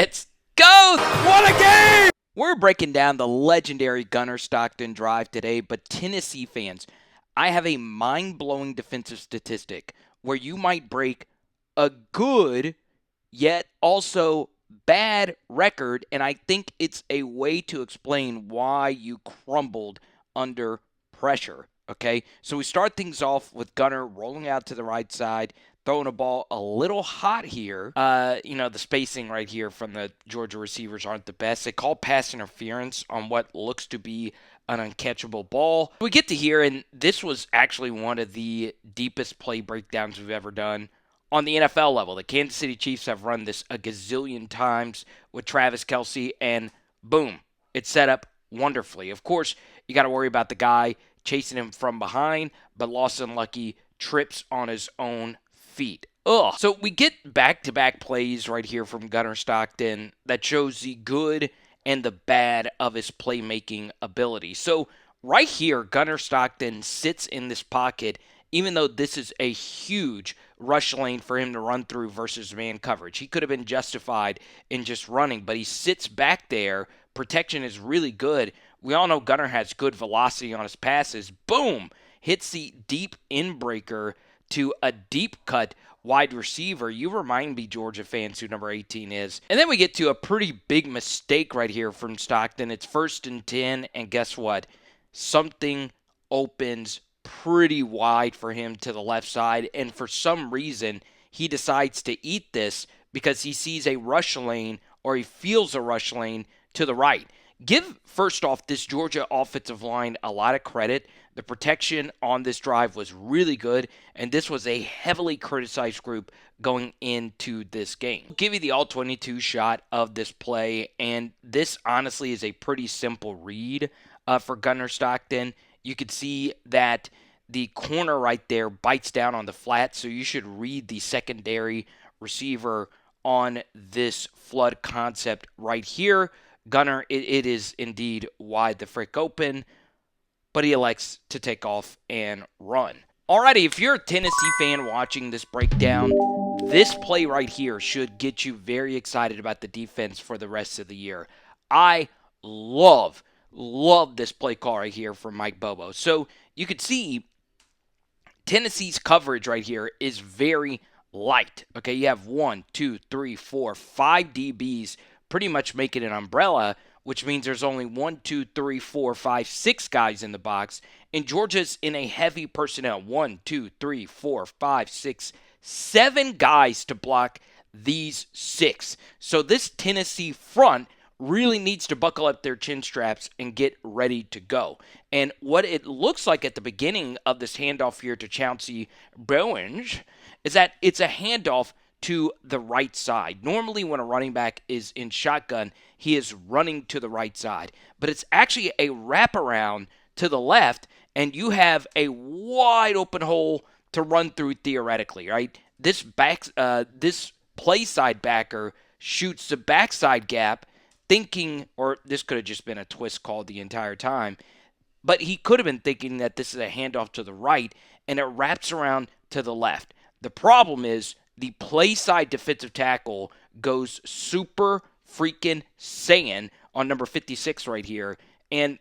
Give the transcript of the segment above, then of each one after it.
Let's go! What a game! We're breaking down the legendary Gunner Stockton drive today, but Tennessee fans, I have a mind-blowing defensive statistic where you might break a good, yet also bad record, and I think it's a way to explain why you crumbled under pressure. Okay, so we start things off with Gunner rolling out to the right side, throwing a ball a little hot here. The spacing right here from the Georgia receivers aren't the best. They call pass interference on what looks to be an uncatchable ball. We get to here, and this was actually one of the deepest play breakdowns we've ever done on the NFL level. The Kansas City Chiefs have run this a gazillion times with Travis Kelce, and boom, it's set up wonderfully. Of course, you got to worry about the guy chasing him from behind, but Lawson Lucky trips on his own feet. Ugh. So we get back-to-back plays right here from Gunner Stockton that shows the good and the bad of his playmaking ability. So right here, Gunner Stockton sits in this pocket, even though this is a huge rush lane for him to run through versus man coverage. He could have been justified in just running, but he sits back there. Protection is really good. We all know Gunner has good velocity on his passes. Boom! Hits the deep in-breaker to a deep cut wide receiver. You remind me, Georgia fans, who number 18 is. And then we get to a pretty big mistake right here from Stockton. It's 1st and 10, and guess what? Something opens pretty wide for him to the left side, and for some reason, he decides to eat this because he sees a rush lane, or he feels a rush lane to the right. Give, first off, this Georgia offensive line a lot of credit. The protection on this drive was really good, and this was a heavily criticized group going into this game. I'll give you the all-22 shot of this play, and this honestly is a pretty simple read for Gunner Stockton. You could see that the corner right there bites down on the flat, so you should read the secondary receiver on this flood concept right here. Gunner, it is indeed wide the frick open, but he elects to take off and run. Alrighty, if you're a Tennessee fan watching this breakdown, this play right here should get you very excited about the defense for the rest of the year. I love this play call right here from Mike Bobo. So you could see Tennessee's coverage right here is very light. Okay, you have 1, 2, 3, 4, 5 DBs pretty much making an umbrella, which means there's only 1, 2, 3, 4, 5, 6 guys in the box. And Georgia's in a heavy personnel. 1, 2, 3, 4, 5, 6, 7 guys to block these 6. So this Tennessee front really needs to buckle up their chin straps and get ready to go. And what it looks like at the beginning of this handoff here to Chauncey Bowens is that it's a handoff to the right side. Normally when a running back is in shotgun, he is running to the right side. But it's actually a wraparound to the left, and you have a wide open hole to run through theoretically, right? This play side backer shoots the backside gap thinking, or this could have just been a twist call the entire time, but he could have been thinking that this is a handoff to the right, and it wraps around to the left. The problem is the play side defensive tackle goes super freaking saiyan on number 56 right here and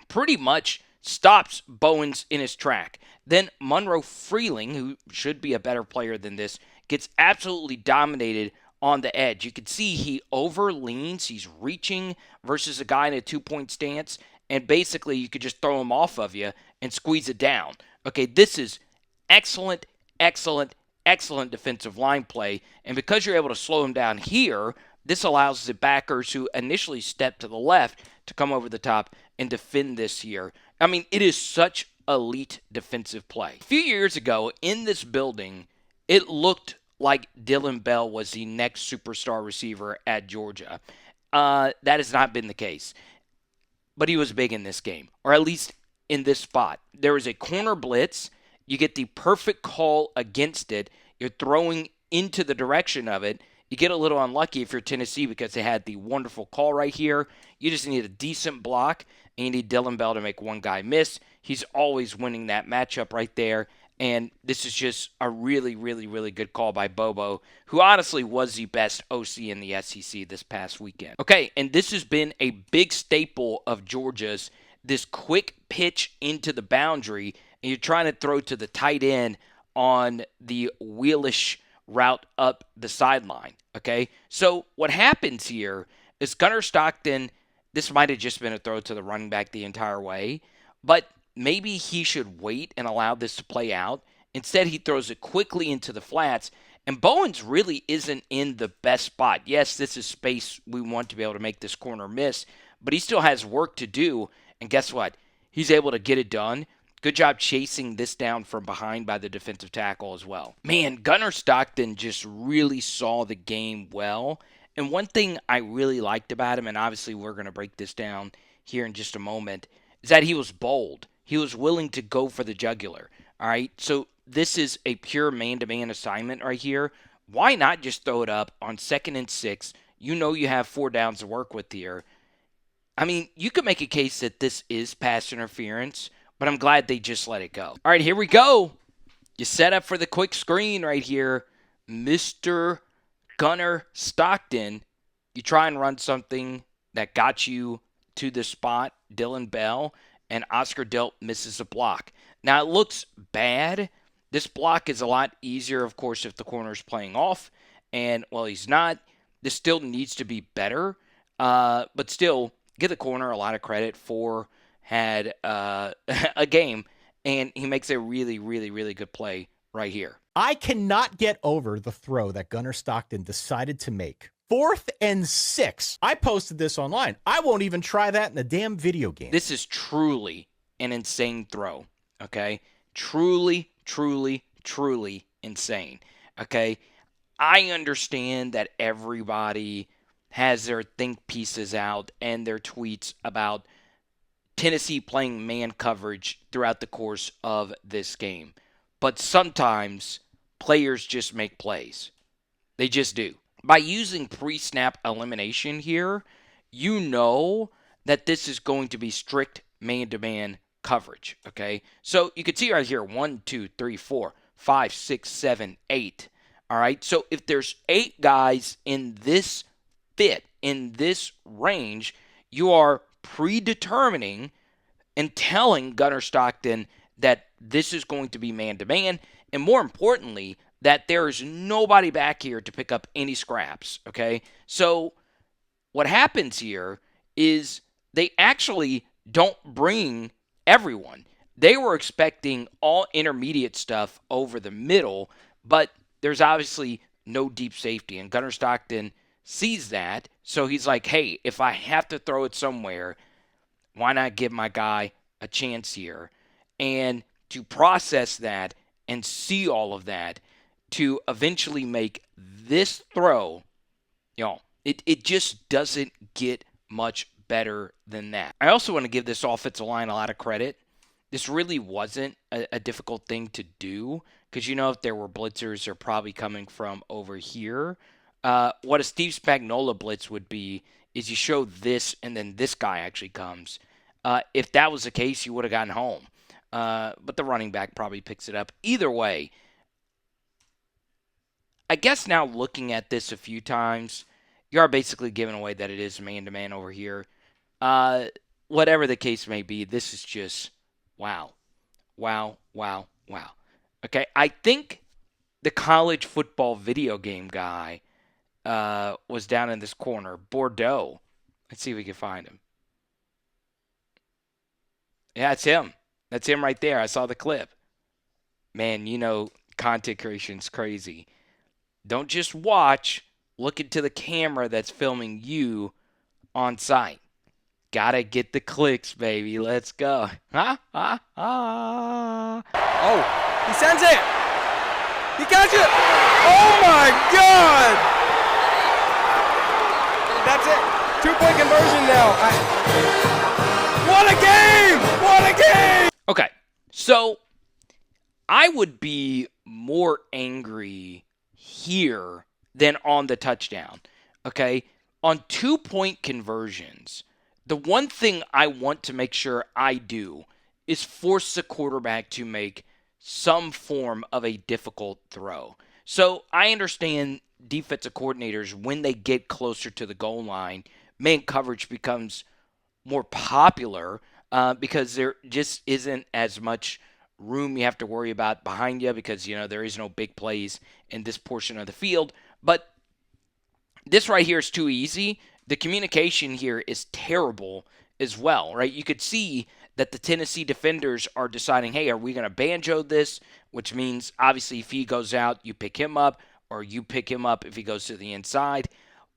pretty much stops Bowens in his track. Then Monroe Freeling, who should be a better player than this, gets absolutely dominated on the edge. You can see he overleans. He's reaching versus a guy in a 2-point stance, and basically you could just throw him off of you and squeeze it down. Okay, this is excellent defensive line play, and because you're able to slow him down here, this allows the backers who initially stepped to the left to come over the top and defend this here. I mean, it is such elite defensive play. A few years ago in this building, it looked like Dylan Bell was the next superstar receiver at Georgia. That has not been the case. But he was big in this game, or at least in this spot. There was a corner blitz. You get the perfect call against it. You're throwing into the direction of it. You get a little unlucky if you're Tennessee because they had the wonderful call right here. You just need a decent block, and you need Dylan Bell to make one guy miss. He's always winning that matchup right there. And this is just a really, really, really good call by Bobo, who honestly was the best OC in the SEC this past weekend. Okay, and this has been a big staple of Georgia's, this quick pitch into the boundary, and you're trying to throw to the tight end on the wheelish route up the sideline. Okay, so what happens here is Gunnar Stockton, this might have just been a throw to the running back the entire way, but maybe he should wait and allow this to play out. Instead, he throws it quickly into the flats, and Bowens really isn't in the best spot. Yes, this is space we want to be able to make this corner miss, but he still has work to do, and guess what? He's able to get it done. Good job chasing this down from behind by the defensive tackle as well. Man, Gunnar Stockton just really saw the game well. And one thing I really liked about him, and obviously we're going to break this down here in just a moment, is that he was bold. He was willing to go for the jugular. All right, so this is a pure man-to-man assignment right here. Why not just throw it up on 2nd and 6? You know you have 4 downs to work with here. I mean, you could make a case that this is pass interference, but I'm glad they just let it go. All right, here we go. You set up for the quick screen right here. Mr. Gunnar Stockton. You try and run something that got you to the spot, Dylan Bell, and Oscar Delp misses a block. Now, it looks bad. This block is a lot easier, of course, if the corner's playing off. And, well, he's not. This still needs to be better. But still, give the corner a lot of credit for had a game, and he makes a really, really, really good play right here. I cannot get over the throw that Gunnar Stockton decided to make. 4th and 6. I posted this online. I won't even try that in a damn video game. This is truly an insane throw, okay? Truly, truly, truly insane, okay? I understand that everybody has their think pieces out and their tweets about Tennessee playing man coverage throughout the course of this game. But sometimes players just make plays. They just do. By using pre-snap elimination here, you know that this is going to be strict man-to-man coverage, okay? So you can see right here, 1, 2, 3, 4, 5, 6, 7, 8. All right, so if there's 8 guys in this fit, in this range, you are predetermining and telling Gunnar Stockton that this is going to be man-to-man, and more importantly, that there is nobody back here to pick up any scraps, okay? So what happens here is they actually don't bring everyone. They were expecting all intermediate stuff over the middle, but there's obviously no deep safety, and Gunnar Stockton sees that, so he's like, hey, if I have to throw it somewhere, why not give my guy a chance here? And to process that and see all of that, to eventually make this throw, it just doesn't get much better than that. I also want to give this offensive line a lot of credit. This really wasn't a difficult thing to do because, if there were blitzers, they're probably coming from over here. What a Steve Spagnuolo blitz would be is you show this and then this guy actually comes. If that was the case, you would have gotten home. But the running back probably picks it up. Either way, I guess now looking at this a few times, you are basically giving away that it is man-to-man over here. Whatever the case may be, this is just wow. Wow, wow, wow. Okay, I think the college football video game guy was down in this corner. Bordeaux. Let's see if we can find him. Yeah, it's him. That's him right there. I saw the clip. Man, content creation's crazy. Don't just watch. Look into the camera that's filming you on site. Gotta get the clicks, baby. Let's go. Oh, he sends it. He catches it. Oh, my God. That's it. 2-point conversion now. What a game! What a game! Okay, so I would be more angry here than on the touchdown, okay? On 2-point conversions, the one thing I want to make sure I do is force the quarterback to make some form of a difficult throw. So I understand defensive coordinators, when they get closer to the goal line, man coverage becomes more popular because there just isn't as much room you have to worry about behind you because, there is no big plays in this portion of the field. But this right here is too easy. The communication here is terrible as well, right? You could see that the Tennessee defenders are deciding, hey, are we going to banjo this? Which means, obviously, if he goes out, you pick him up, or you pick him up if he goes to the inside.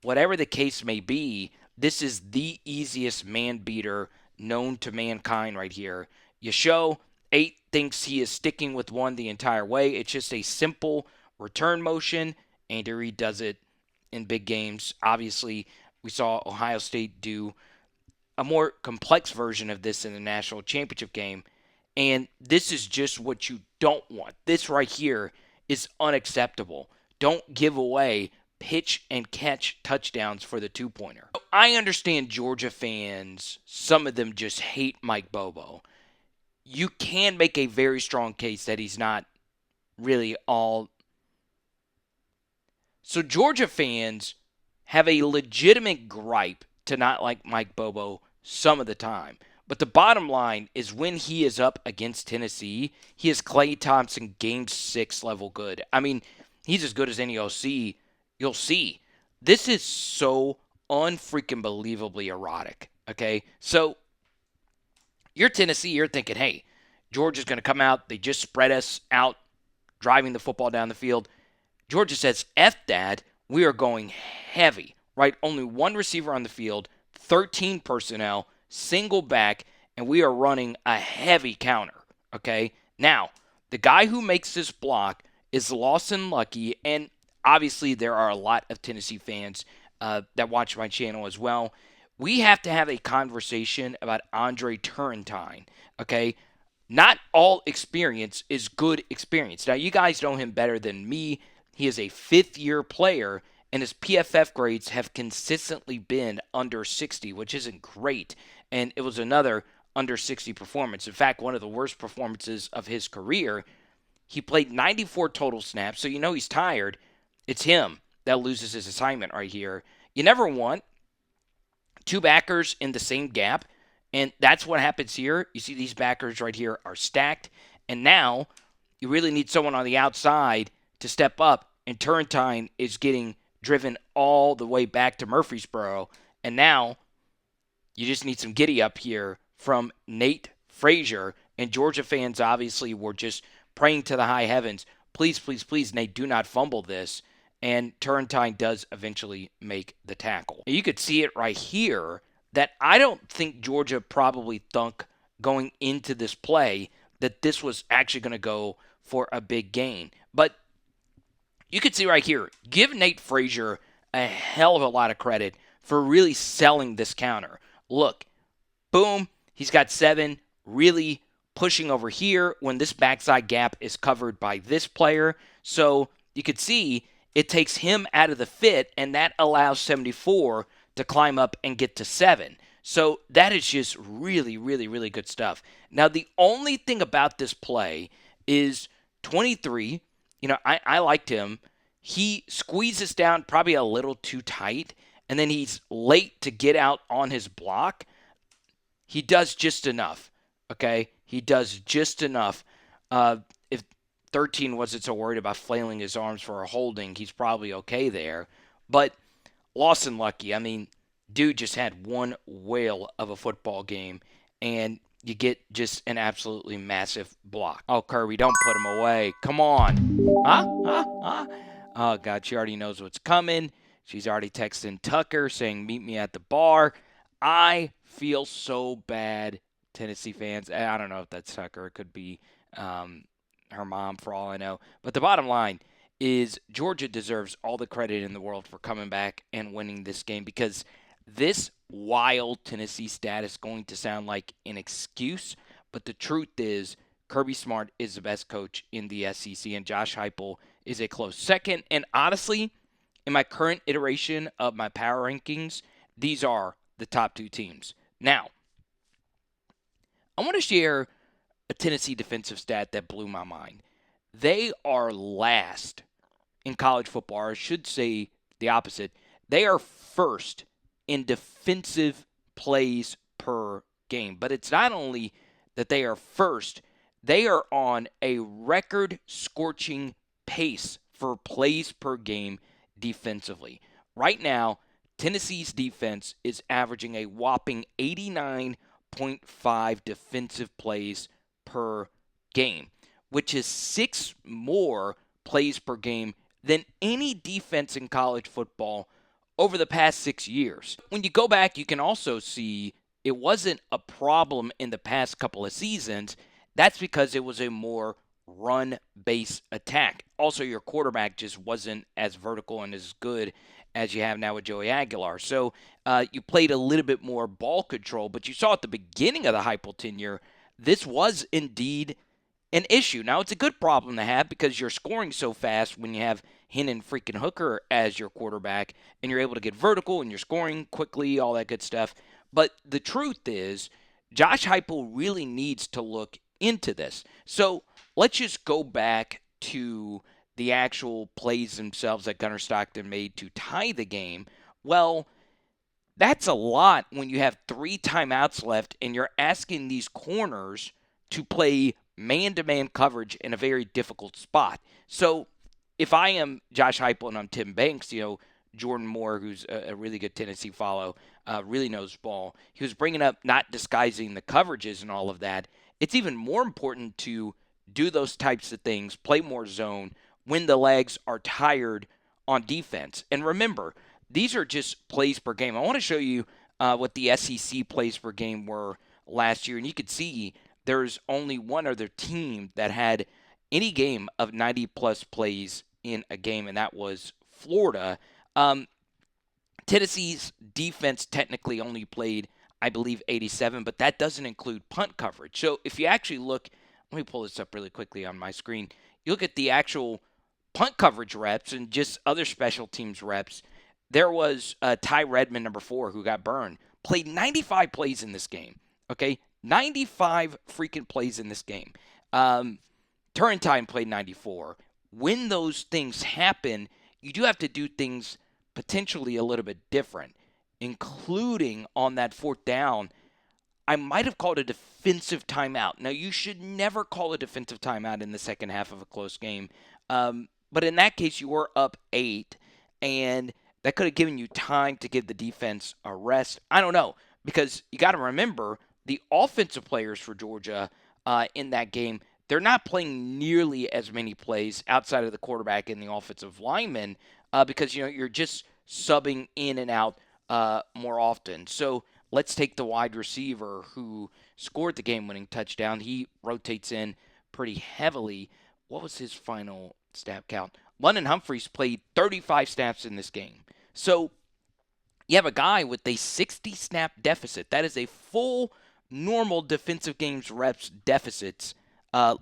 Whatever the case may be, this is the easiest man beater known to mankind right here. You show 8 thinks he is sticking with 1 the entire way. It's just a simple return motion. Andy Reid does it in big games. Obviously, we saw Ohio State do a more complex version of this in the national championship game. And this is just what you don't want. This right here is unacceptable. Don't give away pitch and catch touchdowns for the 2-pointer. I understand Georgia fans, some of them just hate Mike Bobo. You can make a very strong case that he's not really all. So Georgia fans have a legitimate gripe to not like Mike Bobo some of the time. But the bottom line is when he is up against Tennessee, he is Klay Thompson Game 6 level good. I mean, he's as good as any OC you'll see. This is so unfreaking believably erotic, okay? So you're Tennessee, you're thinking, hey, Georgia's going to come out. They just spread us out, driving the football down the field. Georgia says, F that, we are going heavy, right? Only 1 receiver on the field, 13 personnel, single back, and we are running a heavy counter, okay? Now, the guy who makes this block is Lawson Lucky, and obviously there are a lot of Tennessee fans that watch my channel as well. We have to have a conversation about Andre Turrentine, okay? Not all experience is good experience. Now, you guys know him better than me. He is a 5th-year player, and his PFF grades have consistently been under 60, which isn't great. And it was another under 60 performance. In fact, one of the worst performances of his career. He played 94 total snaps, so you know he's tired. It's him that loses his assignment right here. You never want 2 backers in the same gap, and that's what happens here. You see these backers right here are stacked, and now you really need someone on the outside to step up, and Turrentine is getting driven all the way back to Murfreesboro, and now you just need some giddy up here from Nate Frazier, and Georgia fans obviously were just praying to the high heavens, please, please, please, Nate, do not fumble this, and Turrentine does eventually make the tackle. You could see it right here that I don't think Georgia probably thunk going into this play that this was actually going to go for a big gain, but you can see right here, give Nate Frazier a hell of a lot of credit for really selling this counter. Look, boom, he's got 7, really pushing over here when this backside gap is covered by this player. So you could see it takes him out of the fit, and that allows 74 to climb up and get to 7. So that is just really, really, really good stuff. Now, the only thing about this play is 23. I liked him. He squeezes down probably a little too tight, and then he's late to get out on his block. He does just enough, okay? He does just enough. If 13 wasn't so worried about flailing his arms for a holding, he's probably okay there. But Lawson Lucky, I mean, dude just had one whale of a football game, and you get just an absolutely massive block. Oh, Kirby, don't put him away. Come on. Oh, God, she already knows what's coming. She's already texting Tucker saying, meet me at the bar. I feel so bad, Tennessee fans. I don't know if that's Tucker. It could be her mom for all I know. But the bottom line is Georgia deserves all the credit in the world for coming back and winning this game, because this wild Tennessee stat is going to sound like an excuse, but the truth is Kirby Smart is the best coach in the SEC, and Josh Heupel is a close second. And honestly, in my current iteration of my power rankings, these are the top 2 teams. Now, I want to share a Tennessee defensive stat that blew my mind. They are last in college football, or I should say the opposite. They are first in defensive plays per game. But it's not only that they are first, they are on a record scorching pace for plays per game defensively. Right now, Tennessee's defense is averaging a whopping 89.5 defensive plays per game, which is 6 more plays per game than any defense in college football over the past 6 years. When you go back, you can also see it wasn't a problem in the past couple of seasons. That's because it was a more run-based attack. Also, your quarterback just wasn't as vertical and as good as you have now with Joey Aguilar. So you played a little bit more ball control, but you saw at the beginning of the Heupel tenure, this was indeed an issue. Now, it's a good problem to have because you're scoring so fast when you have Hendon freaking Hooker as your quarterback, and you're able to get vertical and you're scoring quickly, all that good stuff. But the truth is, Josh Heupel really needs to look into this. So let's just go back to the actual plays themselves that Gunnar Stockton made to tie the game. Well, that's a lot when you have 3 timeouts left and you're asking these corners to play man-to-man coverage in a very difficult spot. So if I am Josh Heupel and I'm Tim Banks, Jordan Moore, who's a really good Tennessee follow, really knows ball. He was bringing up not disguising the coverages and all of that. It's even more important to do those types of things, play more zone when the legs are tired on defense. And remember, these are just plays per game. I want to show you what the SEC plays per game were last year, and you could see there's only one other team that had any game of 90-plus plays in a game, and that was Florida. Tennessee's defense technically only played, I believe, 87, but that doesn't include punt coverage. So if you actually look, let me pull this up really quickly on my screen. You look at the actual punt coverage reps and just other special teams reps. There was Ty Redmond, number 4, who got burned, played 95 plays in this game. Okay, 95 freaking plays in this game. Turrentine played 94. When those things happen, you do have to do things potentially a little bit different, including on that 4th down. I might have called a defensive timeout. Now, you should never call a defensive timeout in the second half of a close game. But in that case, you were up 8, and that could have given you time to give the defense a rest. I don't know, because you got to remember the offensive players for Georgia in that game, they're not playing nearly as many plays outside of the quarterback and the offensive linemen because, you're just subbing in and out more often. So let's take the wide receiver who scored the game-winning touchdown. He rotates in pretty heavily. What was his final snap count? London Humphreys played 35 snaps in this game. So you have a guy with a 60-snap deficit. That is a full normal defensive games reps deficits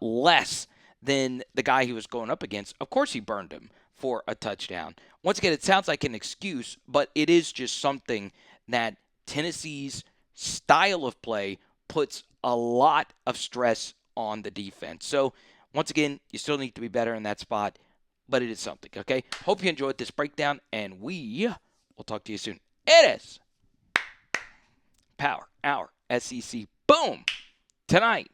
less than the guy he was going up against. Of course he burned him for a touchdown. Once again, it sounds like an excuse, but it is just something that Tennessee's style of play puts a lot of stress on the defense. So, once again, you still need to be better in that spot, but it is something, okay? Hope you enjoyed this breakdown, and we will talk to you soon. It is Power Hour SEC. Boom! Tonight,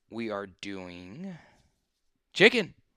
we are doing chicken.